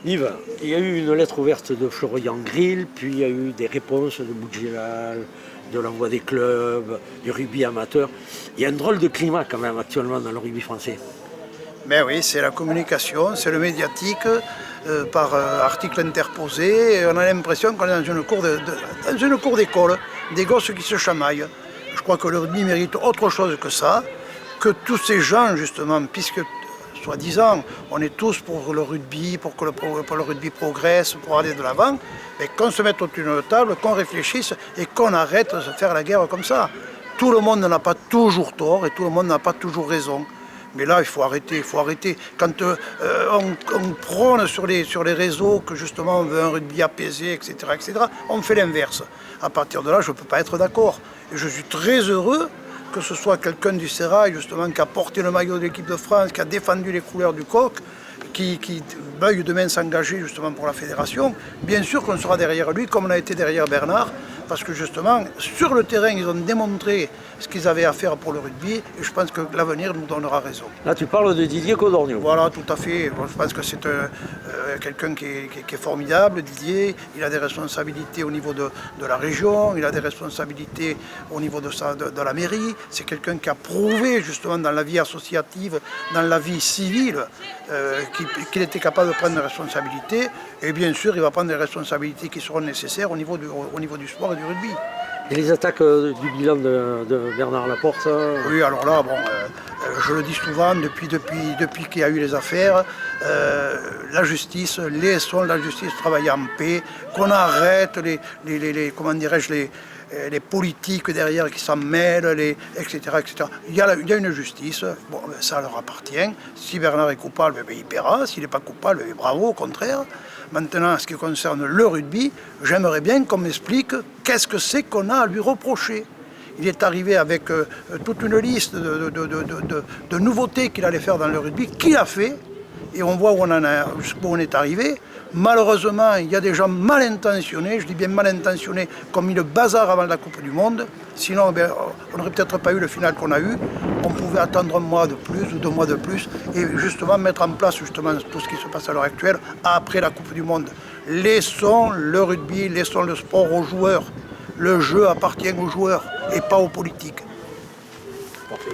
Yves, il y a eu une lettre ouverte de Florian Grill, puis il y a eu des réponses de Boudjelal, de la Voix des clubs, du rugby amateur. Il y a un drôle de climat quand même actuellement dans le rugby français. Ben oui, c'est la communication, c'est le médiatique par article interposé. Et on a l'impression qu'on est dans une cour d'école, des gosses qui se chamaillent. Je crois que le rugby mérite autre chose que ça, que tous ces gens justement, puisque soi-disant, on est tous pour le rugby, pour que le rugby progresse, pour aller de l'avant, mais qu'on se mette autour d'une table, qu'on réfléchisse et qu'on arrête de se faire la guerre comme ça. Tout le monde n'a pas toujours tort et tout le monde n'a pas toujours raison. Mais là, il faut arrêter, il faut arrêter. Quand on prône sur les réseaux que justement on veut un rugby apaisé, etc., on fait l'inverse. À partir de là, je ne peux pas être d'accord. Et je suis très heureux que ce soit quelqu'un du Sérail, justement, qui a porté le maillot de l'équipe de France, qui a défendu les couleurs du coq, qui veuille demain s'engager justement pour la fédération. Bien sûr qu'on sera derrière lui, comme on a été derrière Bernard, parce que justement, sur le terrain, ils ont démontré ce qu'ils avaient à faire pour le rugby, et je pense que l'avenir nous donnera raison. Là, tu parles de Didier Codorniou. Voilà, tout à fait. Bon, je pense que c'est quelqu'un qui est formidable, Didier. Il a des responsabilités au niveau de la région, il a des responsabilités au niveau de la mairie. C'est quelqu'un qui a prouvé justement dans la vie associative, dans la vie civile, qu'il était capable de prendre des responsabilités. Et bien sûr, il va prendre des responsabilités qui seront nécessaires au niveau du sport et du rugby. Et les attaques du bilan de Bernard Laporte? Oui, alors là, bon, je le dis souvent, depuis qu'il y a eu les affaires, la justice, laissons la justice travailler en paix, qu'on arrête les politiques derrière qui s'en mêlent, etc., etc. Il y a une justice, bon, ça leur appartient. Si Bernard est coupable, il paiera. S'il n'est pas coupable, bravo, au contraire. Maintenant, en ce qui concerne le rugby, j'aimerais bien qu'on m'explique qu'est-ce que c'est qu'on a à lui reprocher. Il est arrivé avec toute une liste de nouveautés qu'il allait faire dans le rugby, qu'il a fait, et on voit jusqu'où on est arrivé. Malheureusement, il y a des gens mal intentionnés, je dis bien mal intentionnés, qui ont mis le bazar avant la Coupe du Monde. Sinon, on n'aurait peut-être pas eu le final qu'on a eu. On pouvait attendre un mois de plus ou 2 mois de plus et justement mettre en place justement tout ce qui se passe à l'heure actuelle après la Coupe du Monde. Laissons le rugby, laissons le sport aux joueurs. Le jeu appartient aux joueurs et pas aux politiques. Parfait.